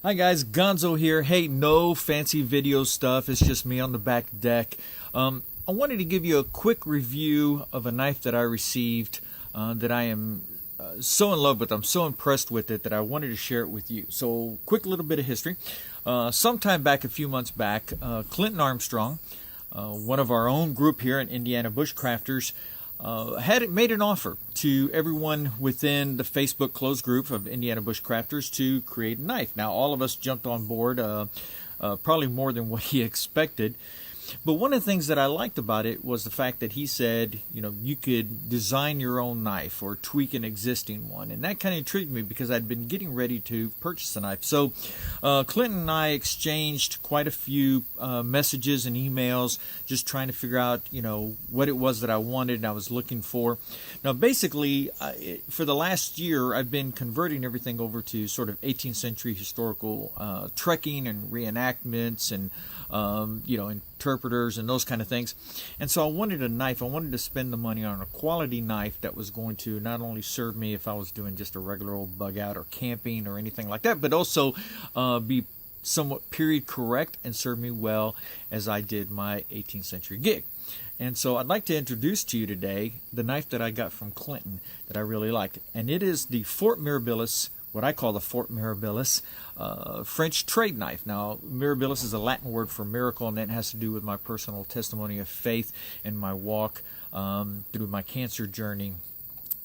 Hi guys, Gonzo here. Hey, no fancy video stuff. It's just me on the back deck. I wanted to give you a quick review of a knife that I received that I am so in love with. I'm so impressed with it that I wanted to share it with you. So, quick little bit of history. Sometime back, a few months back, Clinton Armstrong, one of our own group here in Indiana Bushcrafters, had made an offer to everyone within the Facebook closed group of Indiana Bushcrafters to create a knife. Now, all of us jumped on board, probably more than what he expected. But one of the things that I liked about it was the fact that he said, you know, you could design your own knife or tweak an existing one. And that kind of intrigued me because I'd been getting ready to purchase a knife. So Clinton and I exchanged quite a few messages and emails just trying to figure out, you know, what it was that I wanted and I was looking for. Now, basically, for the last year, I've been converting everything over to sort of 18th century historical trekking and reenactments and, you know, interpreters and those kind of things. And so I wanted a knife. I wanted to spend the money on a quality knife that was going to not only serve me if I was doing just a regular old bug out or camping or anything like that, but also be somewhat period correct and serve me well as I did my 18th century gig. And so I'd like to introduce to you today the knife that I got from Clinton that I really liked. And it is the Fort Mirabilis, what I call the Fort Mirabilis French trade knife. Now, mirabilis is a Latin word for miracle, and that has to do with my personal testimony of faith and my walk through my cancer journey,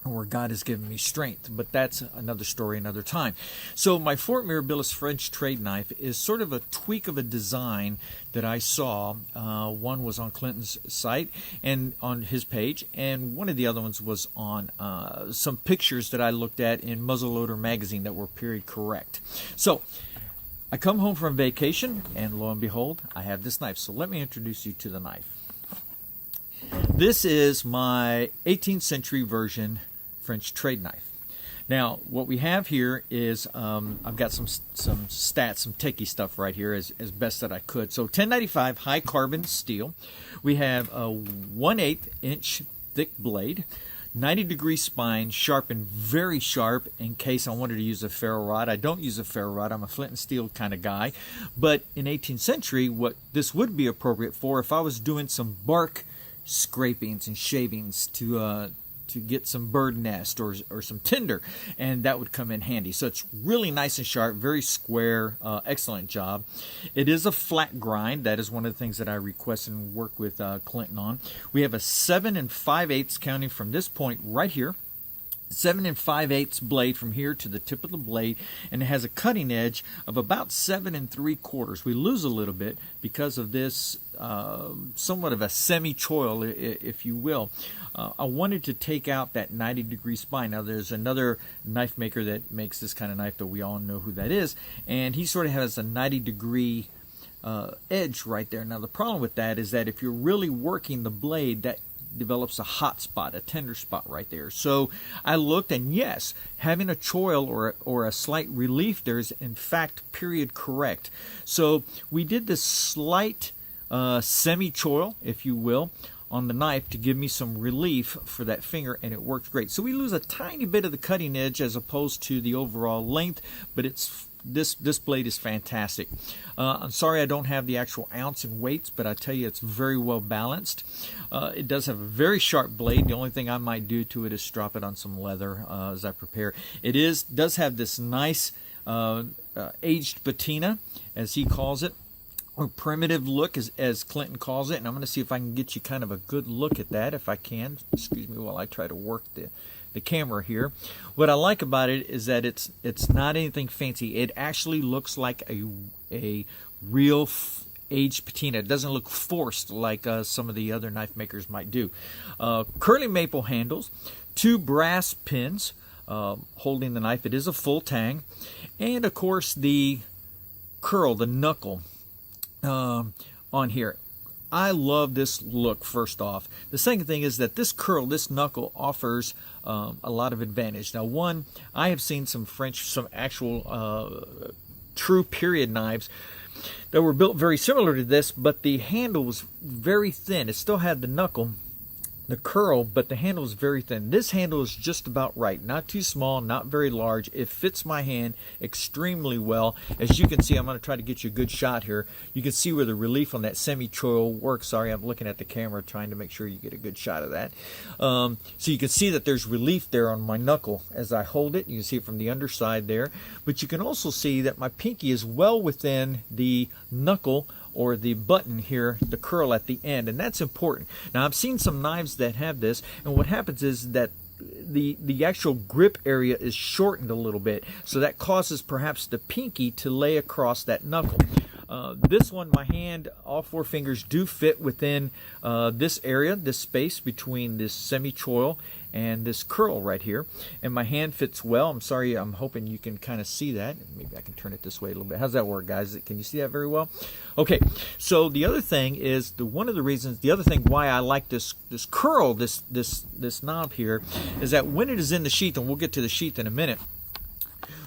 where God has given me strength. But that's another story, another time. So my Fort Mirabilis French trade knife is sort of a tweak of a design that I saw. One was on Clinton's site and on his page, and one of the other ones was on some pictures that I looked at in Muzzleloader magazine that were period correct. So I come home from vacation, and lo and behold, I have this knife. So let me introduce you to the knife. This is my 18th century version French trade knife. Now, what we have here is I've got some stats, some techie stuff right here as best that I could. So 1095 high carbon steel. We have a 1/8 inch thick blade, 90-degree spine, sharpened very sharp in case I wanted to use a ferro rod. I don't use a ferro rod. I'm a flint and steel kind of guy. But in 18th century, what this would be appropriate for if I was doing some bark scrapings and shavings to get some bird nest or some tinder, and that would come in handy. So it's really nice and sharp, very square, excellent job. It is a flat grind. That is one of the things that I request and work with Clinton on. We have a 7 5/8 counting from this point right here. 7 5/8 blade from here to the tip of the blade, and it has a cutting edge of about 7 3/4. We lose a little bit because of this somewhat of a semi-choil, if you will. I wanted to take out that 90-degree spine. Now, there's another knife maker that makes this kind of knife that we all know who that is, and he sort of has a 90-degree edge right there. Now, the problem with that is that if you're really working the blade, that develops a hot spot, a tender spot right there. So I looked, and yes, having a choil or a slight relief there is in fact period correct. So we did this slight semi-choil, if you will, on the knife to give me some relief for that finger, and it worked great. So we lose a tiny bit of the cutting edge as opposed to the overall length, but it's this blade is fantastic. I'm sorry I don't have the actual ounce and weights, but I tell you it's very well balanced. It does have a very sharp blade. The only thing I might do to it is strop it on some leather as I prepare. It does have this nice aged patina, as he calls it, or primitive look, as Clinton calls it. And I'm going to see if I can get you kind of a good look at that, if I can. Excuse me while I try to work the camera here. What I like about it is that it's not anything fancy. It actually looks like a real aged patina. It doesn't look forced like some of the other knife makers might do. Curly maple handles, 2 brass pins holding the knife. It is a full tang, and of course the curl, the knuckle on here. I love this look, first off. The second thing is that this curl, this knuckle, offers a lot of advantage. Now, one, I have seen some actual true period knives that were built very similar to this, but the handle was very thin. It still had the knuckle, the curl, but the handle is very thin. This handle is just about right, not too small, not very large. It fits my hand extremely well. As you can see, I'm going to try to get you a good shot here. You can see where the relief on that semi-choil works. Sorry, I'm looking at the camera trying to make sure you get a good shot of that. So you can see that there's relief there on my knuckle as I hold it. You can see it from the underside there, but you can also see that my pinky is well within the knuckle or the button here, the curl at the end, and that's important. Now I've seen some knives that have this, and what happens is that the actual grip area is shortened a little bit, so that causes perhaps the pinky to lay across that knuckle. This one, my hand, all four fingers do fit within this area, this space between this semi-choil and this curl right here, and my hand fits well. I'm sorry, I'm hoping you can kind of see that. Maybe I can turn it this way a little bit. How's that work, guys? Can you see that very well? Okay, so the other thing is, the other thing why I like this curl, this knob here, is that when it is in the sheath, and we'll get to the sheath in a minute,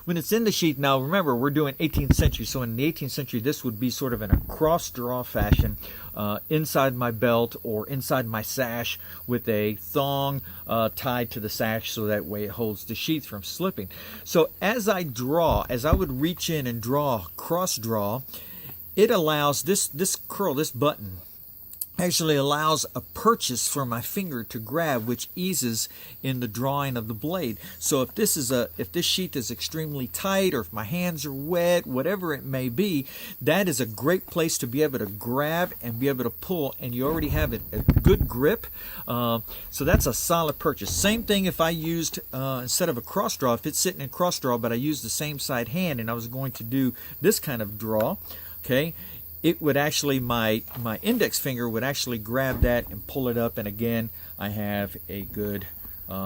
when it's in the sheath, now remember, we're doing 18th century, so in the 18th century, this would be sort of in a cross-draw fashion inside my belt or inside my sash with a thong tied to the sash, so that way it holds the sheath from slipping. So as I would reach in and draw, cross-draw, it allows this curl, this button, actually allows a purchase for my finger to grab, which eases in the drawing of the blade. So if this sheath is extremely tight, or if my hands are wet, whatever it may be, that is a great place to be able to grab and be able to pull, and you already have a good grip. So that's a solid purchase. Same thing if I used, instead of a cross draw, if it's sitting in cross draw, but I used the same side hand and I was going to do this kind of draw, okay, it would actually, my index finger would actually grab that and pull it up, and again, I have a good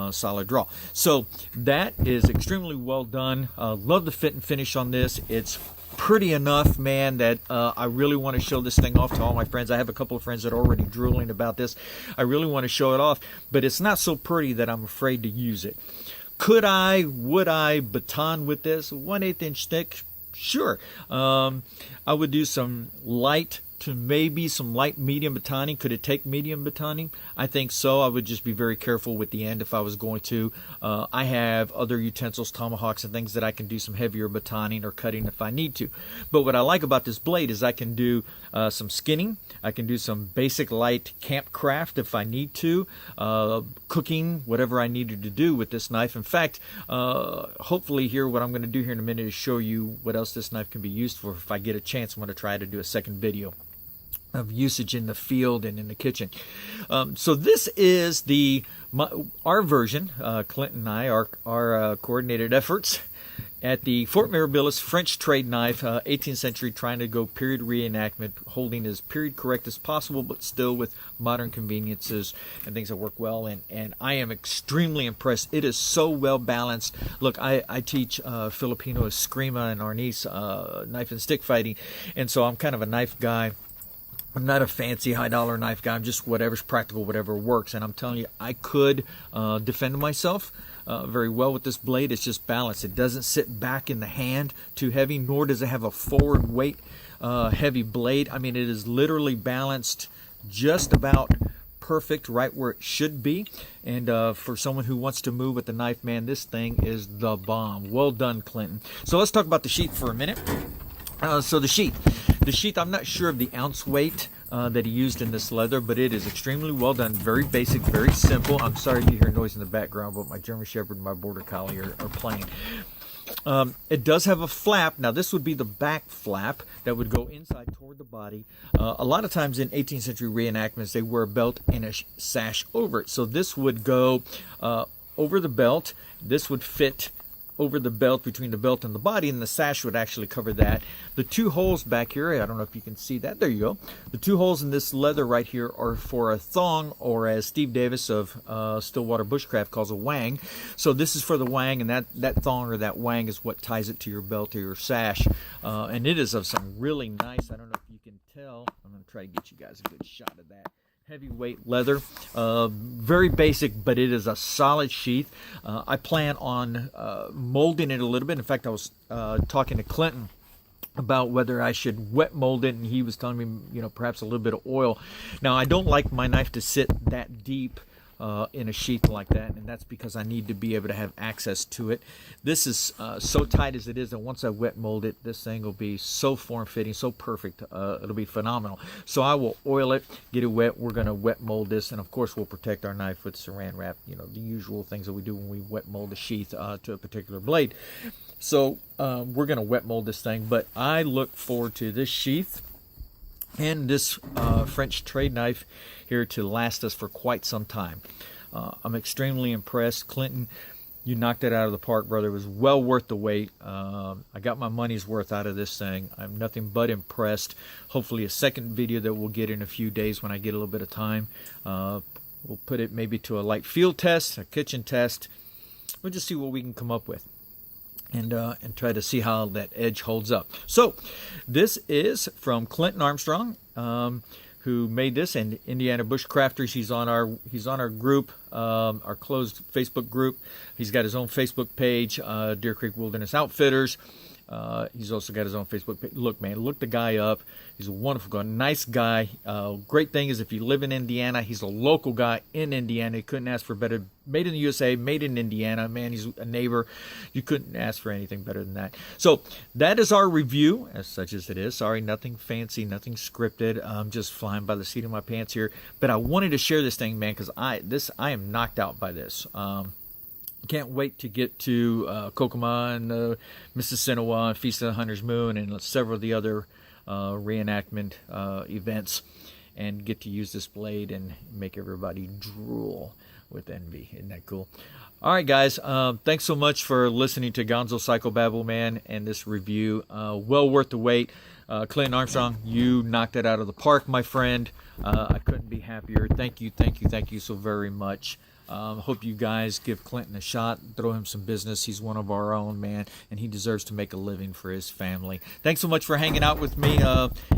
solid draw. So that is extremely well done. Love the fit and finish on this. It's pretty enough, man, that I really want to show this thing off to all my friends. I have a couple of friends that are already drooling about this. I really want to show it off, but it's not so pretty that I'm afraid to use it. Would I baton with this? 1/8 inch thick? Sure. I would do some light to maybe some light medium batoning. Could it take medium batoning? I think so. I would just be very careful with the end if I was going to. I have other utensils, tomahawks and things that I can do some heavier batoning or cutting if I need to. But what I like about this blade is I can do some skinning. I can do some basic light camp craft if I need to, cooking, whatever I needed to do with this knife. In fact, hopefully here, what I'm going to do here in a minute is show you what else this knife can be used for. If I get a chance, I'm going to try to do a second video of usage in the field and in the kitchen. So this is our version, Clinton and I, our coordinated efforts at the Fort Mirabilis French trade knife, 18th century, trying to go period reenactment, holding as period correct as possible, but still with modern conveniences and things that work well. And I am extremely impressed. It is so well balanced. Look, I teach Filipino eskrima and arnis, knife and stick fighting, and so I'm kind of a knife guy. I'm not a fancy high-dollar knife guy. I'm just whatever's practical, whatever works. And I'm telling you, I could defend myself very well with this blade. It's just balanced. It doesn't sit back in the hand too heavy, nor does it have a forward weight heavy blade. I mean, it is literally balanced just about perfect, right where it should be. And for someone who wants to move with the knife, man, this thing is the bomb. Well done, Clinton. So let's talk about the sheath for a minute. So the sheath, I'm not sure of the ounce weight that he used in this leather, but it is extremely well done, very basic, very simple. I'm sorry if you hear noise in the background, but my German Shepherd and my Border Collie are playing. It does have a flap. Now this would be the back flap that would go inside toward the body. A lot of times in 18th century reenactments, they wear a belt and a sash over it. So this would go over the belt. This would fit over the belt, between the belt and the body, and the sash would actually cover that. The two holes back here, I don't know if you can see that. There you go. The two holes in this leather right here are for a thong, or as Steve Davis of Stillwater Bushcraft calls a wang. So this is for the wang, and that thong or that wang is what ties it to your belt or your sash. And it is of some really nice, I don't know if you can tell, I'm going to try to get you guys a good shot of that. Heavyweight leather, very basic, but it is a solid sheath. I plan on molding it a little bit. In fact, I was talking to Clinton about whether I should wet mold it, and he was telling me, perhaps a little bit of oil. Now, I don't like my knife to sit that deep in a sheath like that, and that's because I need to be able to have access to it. This is so tight as it is, and once I wet mold it, this thing will be so form-fitting, so perfect. It'll be phenomenal. So I will oil it, get it wet. We're going to wet mold this, and of course we'll protect our knife with saran wrap, you know, the usual things that we do when we wet mold a sheath to a particular blade. So we're going to wet mold this thing, but I look forward to this sheath and this French trade knife here to last us for quite some time. I'm extremely impressed. Clinton, you knocked it out of the park, brother. It was well worth the wait. I got my money's worth out of this thing. I'm nothing but impressed. Hopefully a second video that we'll get in a few days when I get a little bit of time. We'll put it maybe to a light field test, a kitchen test. We'll just see what we can come up with. And try to see how that edge holds up. So this is from Clinton Armstrong, who made this, and Indiana Bushcrafters. He's on our group, our closed Facebook group. He's got his own Facebook page, Deer Creek Wilderness Outfitters. He's also got his own Facebook page. Look, man, look the guy up. He's a wonderful guy, nice guy. Great thing is, if you live in Indiana, he's a local guy in Indiana. You couldn't ask for better. Made in the USA, made in Indiana. Man, he's a neighbor. You couldn't ask for anything better than that. So that is our review, as such as it is. Sorry, nothing fancy, nothing scripted. I'm just flying by the seat of my pants here. But I wanted to share this thing, man, because I am knocked out by this. Can't wait to get to Kokomo and Mississinawa and Feast of the Hunter's Moon and several of the other reenactment events, and get to use this blade and make everybody drool with envy. Isn't that cool? All right, guys. Thanks so much for listening to Gonzo Psychobabble, man, and this review. Well worth the wait. Clinton Armstrong, you knocked it out of the park, my friend. I couldn't be happier. Thank you so very much. Hope you guys give Clinton a shot, throw him some business. He's one of our own, man, and he deserves to make a living for his family. Thanks so much for hanging out with me,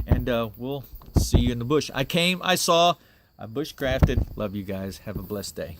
and we'll see you in the bush. I saw, I bushcrafted. Love you guys. Have a blessed day.